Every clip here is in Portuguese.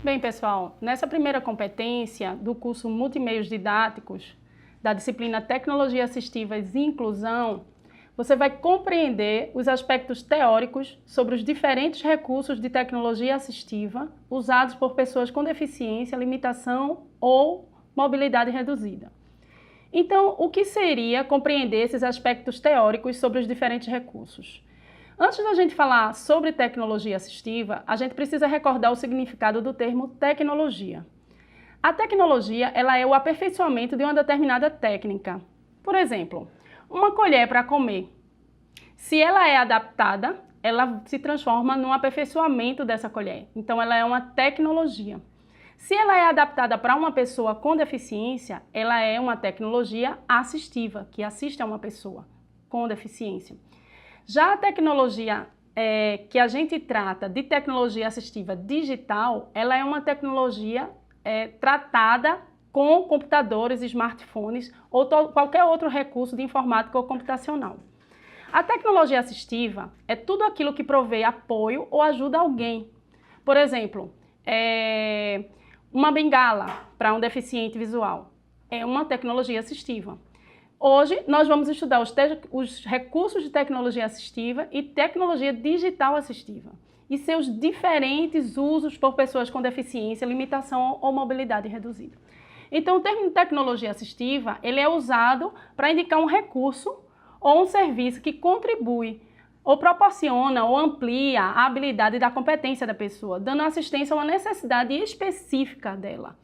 Bem, pessoal, nessa primeira competência do curso Multimeios Didáticos, da disciplina Tecnologia Assistivas e Inclusão, você vai compreender os aspectos teóricos sobre os diferentes recursos de tecnologia assistiva usados por pessoas com deficiência, limitação ou mobilidade reduzida. Então, o que seria compreender esses aspectos teóricos sobre os diferentes recursos? Antes da gente falar sobre tecnologia assistiva, a gente precisa recordar o significado do termo tecnologia. A tecnologia, ela é o aperfeiçoamento de uma determinada técnica. Por exemplo, uma colher para comer. Se ela é adaptada, ela se transforma num aperfeiçoamento dessa colher. Então, ela é uma tecnologia. Se ela é adaptada para uma pessoa com deficiência, ela é uma tecnologia assistiva, que assiste a uma pessoa com deficiência. Já a tecnologia que a gente trata de tecnologia assistiva digital, ela é uma tecnologia tratada com computadores, smartphones ou qualquer outro recurso de informática ou computacional. A tecnologia assistiva é tudo aquilo que provê apoio ou ajuda alguém. Por exemplo, uma bengala para um deficiente visual é uma tecnologia assistiva. Hoje, nós vamos estudar os recursos de tecnologia assistiva e tecnologia digital assistiva e seus diferentes usos por pessoas com deficiência, limitação ou mobilidade reduzida. Então, o termo tecnologia assistiva, ele é usado para indicar um recurso ou um serviço que contribui ou proporciona ou amplia a habilidade da competência da pessoa, dando assistência a uma necessidade específica dela.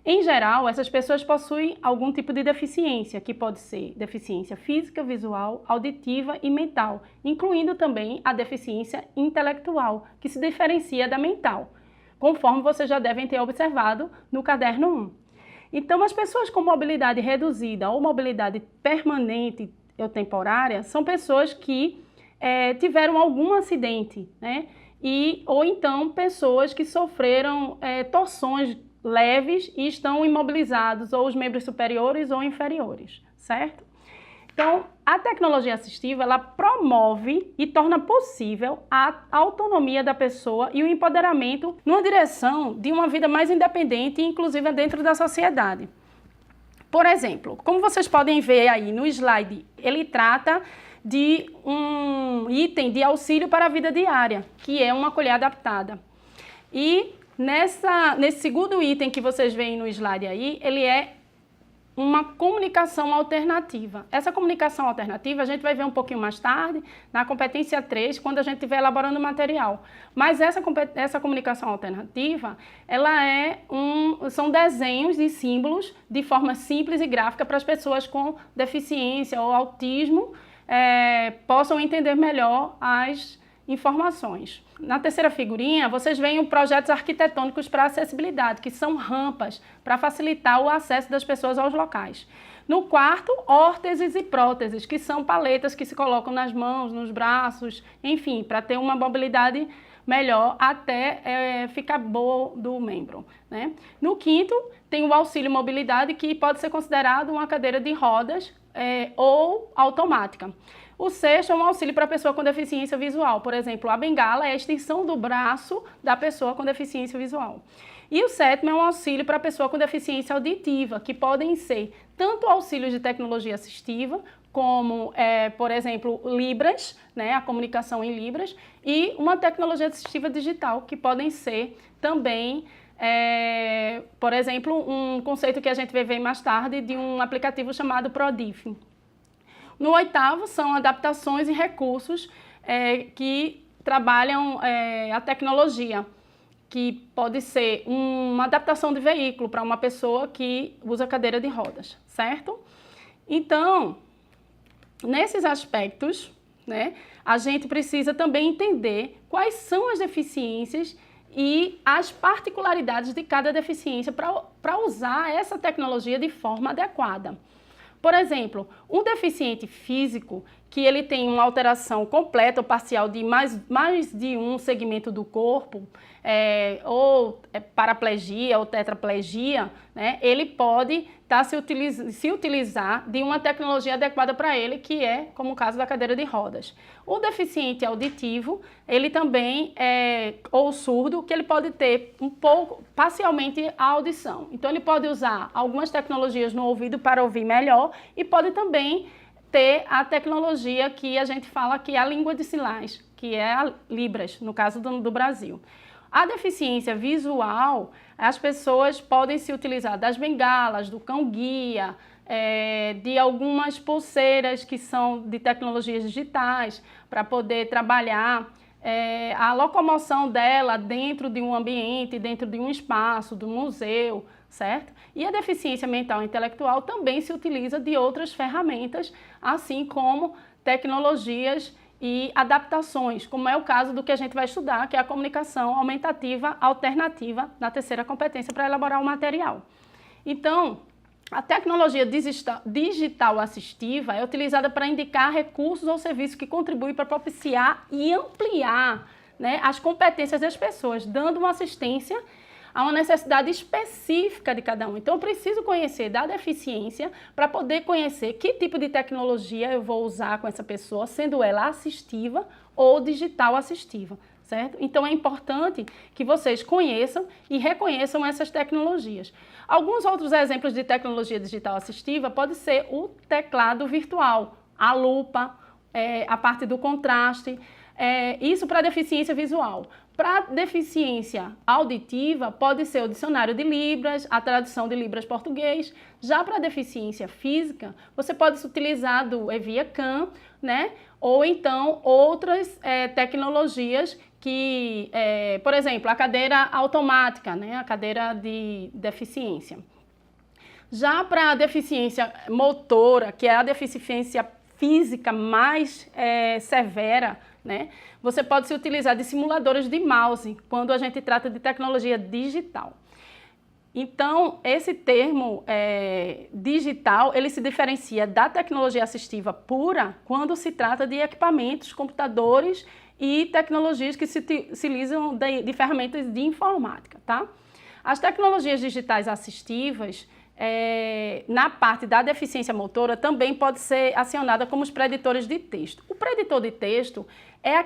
Em geral, essas pessoas possuem algum tipo de deficiência, que pode ser deficiência física, visual, auditiva e mental, incluindo também a deficiência intelectual, que se diferencia da mental, conforme vocês já devem ter observado no caderno 1. Então, as pessoas com mobilidade reduzida ou mobilidade permanente ou temporária são pessoas que tiveram algum acidente, né? Ou então pessoas que sofreram torções leves e estão imobilizados, ou os membros superiores ou inferiores, certo? Então, a tecnologia assistiva, ela promove e torna possível a autonomia da pessoa e o empoderamento numa direção de uma vida mais independente e inclusiva dentro da sociedade. Por exemplo, como vocês podem ver aí no slide, ele trata de um item de auxílio para a vida diária, que é uma colher adaptada. E nesse segundo item que vocês veem no slide aí, ele é uma comunicação alternativa. Essa comunicação alternativa a gente vai ver um pouquinho mais tarde, na competência 3, quando a gente estiver elaborando o material. Mas essa comunicação alternativa, são desenhos de símbolos de forma simples e gráfica para as pessoas com deficiência ou autismo possam entender melhor as informações. Na terceira figurinha, vocês veem os projetos arquitetônicos para acessibilidade, que são rampas para facilitar o acesso das pessoas aos locais. No quarto, órteses e próteses, que são paletas que se colocam nas mãos, nos braços, enfim, para ter uma mobilidade melhor até ficar boa do membro, né? No quinto, tem o auxílio mobilidade, que pode ser considerado uma cadeira de rodas ou automática. O sexto é um auxílio para a pessoa com deficiência visual. Por exemplo, a bengala é a extensão do braço da pessoa com deficiência visual. E o sétimo é um auxílio para a pessoa com deficiência auditiva, que podem ser tanto auxílios de tecnologia assistiva, como, por exemplo, Libras, né, a comunicação em Libras, e uma tecnologia assistiva digital, que podem ser também, por exemplo, um conceito que a gente vai ver mais tarde de um aplicativo chamado Prodif. No oitavo, são adaptações e recursos que trabalham a tecnologia, que pode ser uma adaptação de veículo para uma pessoa que usa cadeira de rodas, certo? Então, nesses aspectos, né, a gente precisa também entender quais são as deficiências e as particularidades de cada deficiência para usar essa tecnologia de forma adequada. Por exemplo, um deficiente físico que ele tem uma alteração completa ou parcial de mais de um segmento do corpo, ou paraplegia ou tetraplegia, né, ele pode se utilizar de uma tecnologia adequada para ele, que é como o caso da cadeira de rodas. O deficiente auditivo, ele também ou surdo, que ele pode ter um pouco, parcialmente a audição. Então ele pode usar algumas tecnologias no ouvido para ouvir melhor e pode também ter a tecnologia que a gente fala que é a língua de sinais, que é a Libras, no caso do Brasil. A deficiência visual, as pessoas podem se utilizar das bengalas, do cão-guia, de algumas pulseiras que são de tecnologias digitais para poder trabalhar a locomoção dela dentro de um ambiente, dentro de um espaço, do museu, certo? E a deficiência mental e intelectual também se utiliza de outras ferramentas, assim como tecnologias e adaptações, como é o caso do que a gente vai estudar, que é a comunicação aumentativa alternativa na terceira competência para elaborar o material. Então, a tecnologia digital assistiva é utilizada para indicar recursos ou serviços que contribuem para propiciar e ampliar, né, as competências das pessoas, dando uma assistência a uma necessidade específica de cada um. Então, eu preciso conhecer da deficiência para poder conhecer que tipo de tecnologia eu vou usar com essa pessoa, sendo ela assistiva ou digital assistiva, certo? Então, é importante que vocês conheçam e reconheçam essas tecnologias. Alguns outros exemplos de tecnologia digital assistiva pode ser o teclado virtual, a lupa, a parte do contraste, isso para deficiência visual. Para deficiência auditiva, pode ser o dicionário de Libras, a tradução de Libras português. Já para deficiência física, você pode utilizar do EVIA-CAM, né? Ou então outras tecnologias que, por exemplo, a cadeira automática, né? A cadeira de deficiência. Já para a deficiência motora, que é a deficiência física mais severa, né? Você pode se utilizar de simuladores de mouse quando a gente trata de tecnologia digital. Então, esse termo digital, ele se diferencia da tecnologia assistiva pura quando se trata de equipamentos, computadores e tecnologias que se utilizam de ferramentas de informática, tá? As tecnologias digitais assistivas, na parte da deficiência motora, também pode ser acionada como os preditores de texto. O preditor de texto é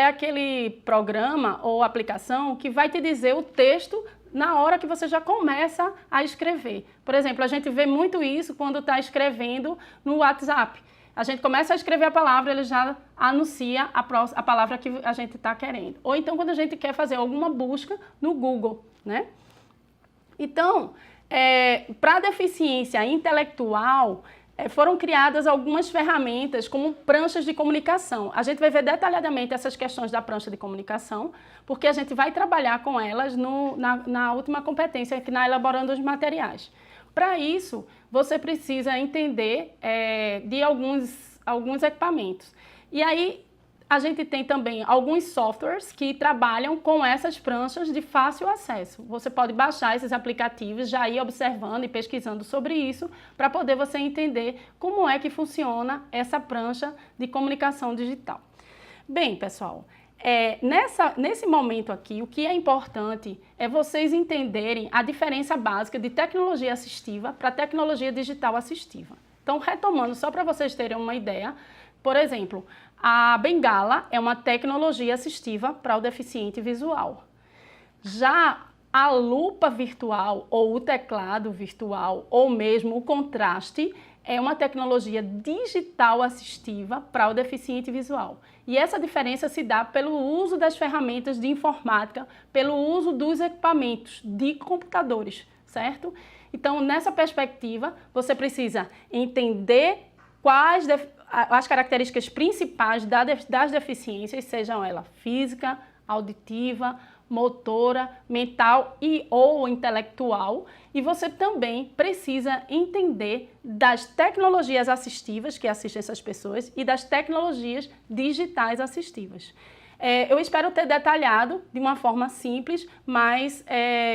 aquele programa ou aplicação que vai te dizer o texto na hora que você já começa a escrever. Por exemplo, a gente vê muito isso quando está escrevendo no WhatsApp. A gente começa a escrever a palavra, ele já anuncia a palavra que a gente está querendo. Ou então quando a gente quer fazer alguma busca no Google, né? Então, para a deficiência intelectual, foram criadas algumas ferramentas como pranchas de comunicação. A gente vai ver detalhadamente essas questões da prancha de comunicação, porque a gente vai trabalhar com elas na última competência, que na elaborando os materiais. Para isso, você precisa entender de alguns equipamentos. E aí, a gente tem também alguns softwares que trabalham com essas pranchas de fácil acesso. Você pode baixar esses aplicativos, já ir observando e pesquisando sobre isso, para poder você entender como é que funciona essa prancha de comunicação digital. Bem, pessoal, nesse momento aqui, o que é importante é vocês entenderem a diferença básica de tecnologia assistiva para tecnologia digital assistiva. Então, retomando, só para vocês terem uma ideia, por exemplo, a bengala é uma tecnologia assistiva para o deficiente visual. Já a lupa virtual ou o teclado virtual ou mesmo o contraste é uma tecnologia digital assistiva para o deficiente visual. E essa diferença se dá pelo uso das ferramentas de informática, pelo uso dos equipamentos de computadores, certo? Então, nessa perspectiva, você precisa entender quais as características principais das deficiências, sejam elas física, auditiva, motora, mental ou intelectual, e você também precisa entender das tecnologias assistivas que assistem essas pessoas e das tecnologias digitais assistivas. Eu espero ter detalhado de uma forma simples, mas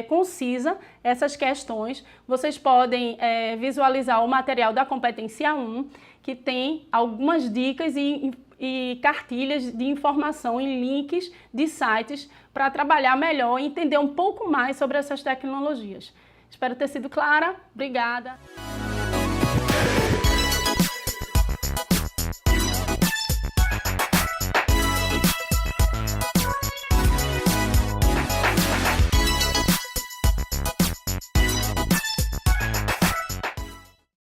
concisa essas questões. Vocês podem visualizar o material da competência 1, que tem algumas dicas e cartilhas de informação e links de sites para trabalhar melhor e entender um pouco mais sobre essas tecnologias. Espero ter sido clara. Obrigada!